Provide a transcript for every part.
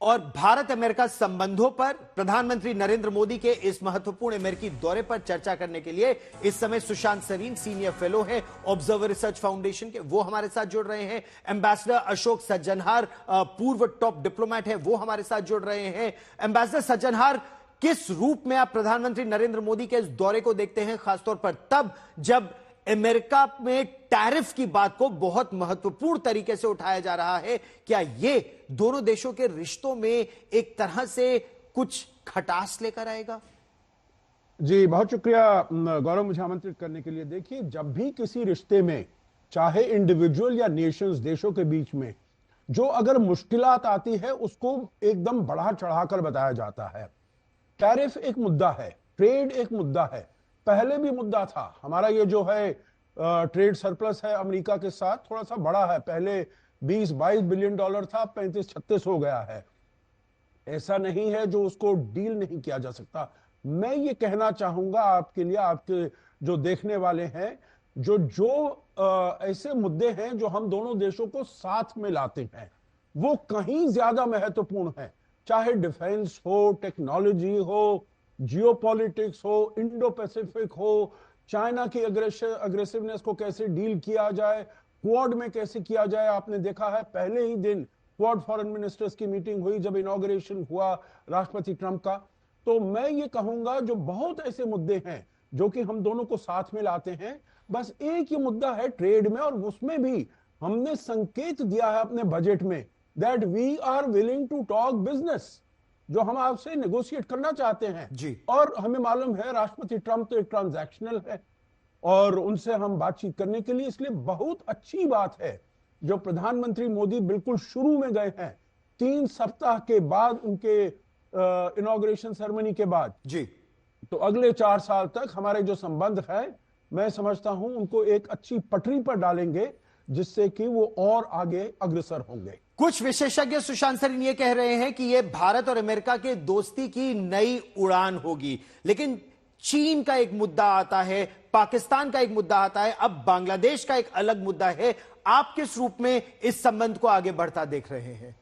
और भारत अमेरिका संबंधों पर प्रधानमंत्री नरेंद्र मोदी के इस महत्वपूर्ण अमेरिकी दौरे पर चर्चा करने के लिए इस समय सुशांत सरीन सीनियर फेलो है ऑब्जर्वर रिसर्च फाउंडेशन के, वो हमारे साथ जुड़ रहे हैं। एम्बेसडर अशोक सज्जनहार पूर्व टॉप डिप्लोमेट है, वो हमारे साथ जुड़ रहे हैं। एम्बेसडर सज्जनहार, किस रूप में आप प्रधानमंत्री नरेंद्र मोदी के इस दौरे को देखते हैं, खासतौर पर तब जब अमेरिका में टैरिफ की बात को बहुत महत्वपूर्ण तरीके से उठाया जा रहा है? क्या ये दोनों देशों के रिश्तों में एक तरह से कुछ खटास लेकर आएगा? जी बहुत शुक्रिया गौरव, मुझे आमंत्रित करने के लिए। देखिए, जब भी किसी रिश्ते में, चाहे इंडिविजुअल या नेशंस, देशों के बीच में जो अगर मुश्किलात आती है उसको एकदम बढ़ा चढ़ाकर बताया जाता है। टैरिफ एक मुद्दा है, ट्रेड एक मुद्दा है, पहले भी मुद्दा था। हमारा ये जो है ट्रेड सरप्लस है अमेरिका के साथ, थोड़ा सा बड़ा है। पहले 20-22 बिलियन डॉलर था, 35-36 हो गया है। ऐसा नहीं है जो उसको डील नहीं किया जा सकता। मैं ये कहना चाहूंगा आपके लिए, आपके जो देखने वाले हैं, जो जो ऐसे मुद्दे हैं जो हम दोनों देशों को साथ में लाते हैं, वो कहीं ज्यादा महत्वपूर्ण है। चाहे डिफेंस हो, टेक्नोलॉजी हो, जियोपॉलिटिक्स हो, इंडो पैसिफिक हो, चाइना की अग्रेसिवनेस को कैसे डील किया जाए, क्वाड में कैसे किया जाए। आपने देखा है पहले ही दिन क्वाड फॉरेन मिनिस्टर्स की मीटिंग हुई जब इनॉग्रेशन हुआ राष्ट्रपति ट्रंप का। तो मैं ये कहूंगा जो बहुत ऐसे मुद्दे हैं जो कि हम दोनों को साथ में लाते हैं, बस एक ही मुद्दा है ट्रेड में, और उसमें भी हमने संकेत दिया है अपने बजट में that we are willing to talk business, जो हम आपसे नेगोशिएट करना चाहते हैं जी। और हमें मालूम है राष्ट्रपति ट्रंप तो एक ट्रांजैक्शनल है और उनसे हम बातचीत करने के लिए, इसलिए बहुत अच्छी बात है जो प्रधानमंत्री मोदी बिल्कुल शुरू में गए हैं, 3 सप्ताह के बाद उनके इनॉग्रेशन सेरेमनी के बाद। जी। तो अगले 4 साल तक हमारे जो संबंध है, मैं समझता हूं उनको एक अच्छी पटरी पर डालेंगे जिससे कि वो और आगे अग्रसर होंगे। कुछ विशेषज्ञ सुशांत सरीन ये कह रहे हैं कि यह भारत और अमेरिका के दोस्ती की नई उड़ान होगी, लेकिन चीन का एक मुद्दा आता है, पाकिस्तान का एक मुद्दा आता है, अब बांग्लादेश का एक अलग मुद्दा है। आप किस रूप में इस संबंध को आगे बढ़ता देख रहे हैं?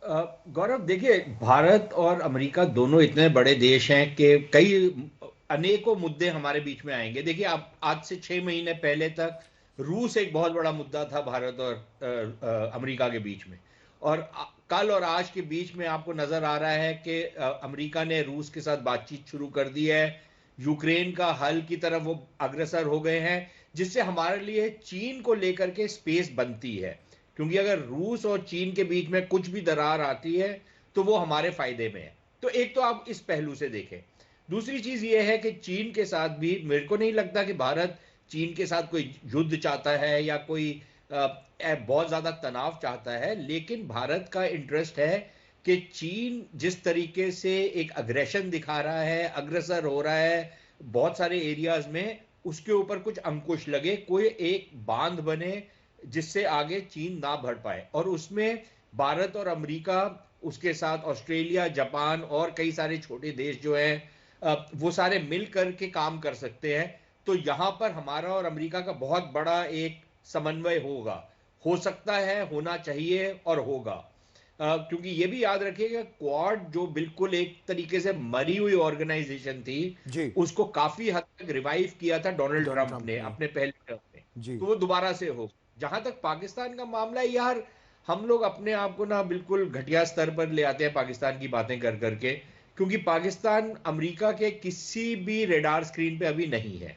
गौरव, देखिए, भारत और अमेरिका दोनों इतने बड़े देश हैं कि कई अनेकों मुद्दे हमारे बीच में आएंगे। देखिए, आप आज से 6 महीने पहले तक रूस एक बहुत बड़ा मुद्दा था भारत और अमेरिका के बीच में, और कल और आज के बीच में आपको नजर आ रहा है कि अमेरिका ने रूस के साथ बातचीत शुरू कर दी है, यूक्रेन का हल की तरफ वो अग्रसर हो गए हैं, जिससे हमारे लिए चीन को लेकर के स्पेस बनती है। क्योंकि अगर रूस और चीन के बीच में कुछ भी दरार आती है तो वो हमारे फायदे में है। तो एक तो आप इस पहलू से देखें। दूसरी चीज ये है कि चीन के साथ भी मेरे को नहीं लगता कि भारत चीन के साथ कोई युद्ध चाहता है या कोई बहुत ज्यादा तनाव चाहता है, लेकिन भारत का इंटरेस्ट है कि चीन जिस तरीके से एक अग्रेशन दिखा रहा है, अग्रसर हो रहा है बहुत सारे एरियाज में, उसके ऊपर कुछ अंकुश लगे, कोई एक बांध बने जिससे आगे चीन ना बढ़ पाए। और उसमें भारत और अमेरिका, उसके साथ ऑस्ट्रेलिया, जापान और कई सारे छोटे देश जो हैं वो सारे मिल करके काम कर सकते हैं। तो यहां पर हमारा और अमेरिका का बहुत बड़ा एक समन्वय होगा, हो सकता है, होना चाहिए और होगा। क्योंकि ये भी याद रखिएगा, क्वाड जो बिल्कुल एक तरीके से मरी हुई ऑर्गेनाइजेशन थी, उसको काफी हद तक रिवाइव किया था डोनाल्ड ट्रंप ने अपने पहले टर्म में, तो वो दोबारा से हो। जहां तक पाकिस्तान का मामला है, यार हम लोग अपने आप को ना बिल्कुल घटिया स्तर पर ले आते हैं पाकिस्तान की बातें कर करके, क्योंकि पाकिस्तान अमेरिका के किसी भी रेडार स्क्रीन पे अभी नहीं है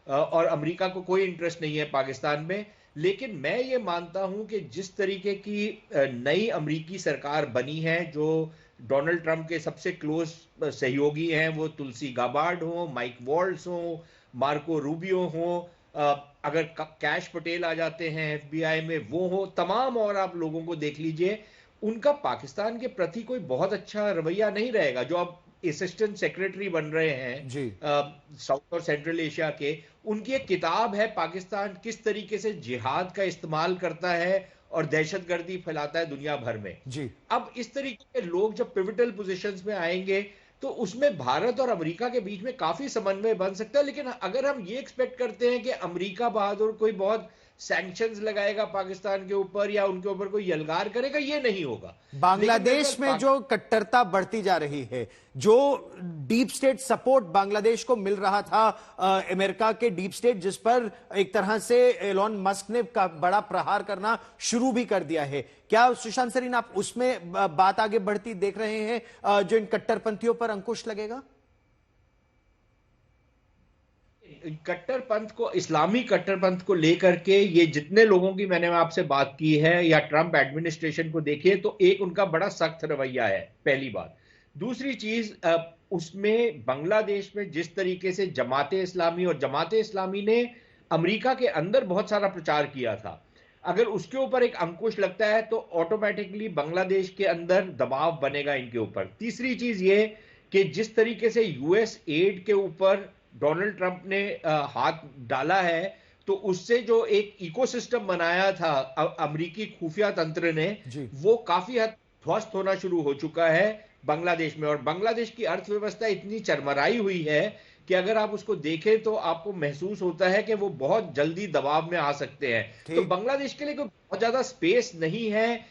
और अमेरिका को कोई इंटरेस्ट नहीं है पाकिस्तान में। लेकिन मैं ये मानता हूं कि जिस तरीके की नई अमेरिकी सरकार बनी है, जो डोनाल्ड ट्रंप के सबसे क्लोज सहयोगी हैं, वो तुलसी गाबार्ड हो, माइक वॉल्ट्स हो, मार्को रूबियो हो, अगर कैश पटेल आ जाते हैं एफबीआई में, वो हो, तमाम और आप लोगों को देख लीजिए, उनका पाकिस्तान के प्रति कोई बहुत अच्छा रवैया नहीं रहेगा। जो अब असिस्टेंट सेक्रेटरी बन रहे हैं साउथ और सेंट्रल एशिया के, उनकी एक किताब है पाकिस्तान किस तरीके से जिहाद का इस्तेमाल करता है और दहशतगर्दी फैलाता है दुनिया भर में। अब इस तरीके के लोग जब पिविटल पोजीशंस में आएंगे तो उसमें भारत और अमेरिका के बीच में काफी समन्वय बन सकता है। लेकिन अगर हम ये एक्सपेक्ट करते हैं कि अमेरिका बहादुर कोई बहुत सैंक्शंस लगाएगा पाकिस्तान के ऊपर या उनके ऊपर कोई यलगार करेगा, ये नहीं होगा। बांग्लादेश में जो कट्टरता बढ़ती जा रही है, जो डीप स्टेट सपोर्ट बांग्लादेश को मिल रहा था, अमेरिका के डीप स्टेट, जिस पर एक तरह से एलोन मस्क ने बड़ा प्रहार करना शुरू भी कर दिया है, क्या सुशांत सरीन आप उसमें बात आगे बढ़ती देख रहे हैं जो इन कट्टरपंथियों पर अंकुश लगेगा? कट्टरपंथ को, इस्लामी कट्टरपंथ को लेकर के ये जितने लोगों की मैंने आपसे बात की है या ट्रंप एडमिनिस्ट्रेशन को देखिए तो एक उनका बड़ा सख्त रवैया है, पहली बात। दूसरी चीज, उसमें बांग्लादेश में जिस तरीके से जमाते इस्लामी, और जमाते इस्लामी ने अमेरिका के अंदर बहुत सारा प्रचार किया था, अगर उसके ऊपर एक अंकुश लगता है तो ऑटोमेटिकली बांग्लादेश के अंदर दबाव बनेगा इनके ऊपर। तीसरी चीज ये कि जिस तरीके से यूएस एड के ऊपर डोनाल्ड ट्रंप ने हाथ डाला है, तो उससे जो एक इकोसिस्टम बनाया था अमेरिकी खुफिया तंत्र ने, वो काफी हद ध्वस्त होना शुरू हो चुका है बांग्लादेश में। और बांग्लादेश की अर्थव्यवस्था इतनी चरमराई हुई है कि अगर आप उसको देखें तो आपको महसूस होता है कि वो बहुत जल्दी दबाव में आ सकते हैं। तो बांग्लादेश के लिए कोई बहुत ज्यादा स्पेस नहीं है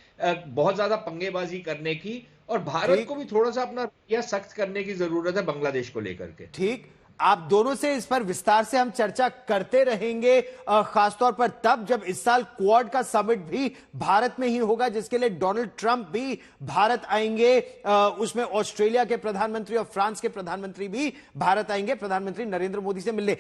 बहुत ज्यादा पंगेबाजी करने की, और भारत को भी थोड़ा सा अपना रवैया सख्त करने की जरूरत है बांग्लादेश को लेकर के। ठीक, आप दोनों से इस पर विस्तार से हम चर्चा करते रहेंगे, खासतौर पर तब जब इस साल क्वाड का समिट भी भारत में ही होगा, जिसके लिए डोनाल्ड ट्रंप भी भारत आएंगे। उसमें ऑस्ट्रेलिया के प्रधानमंत्री और फ्रांस के प्रधानमंत्री भी भारत आएंगे प्रधानमंत्री नरेंद्र मोदी से मिलने।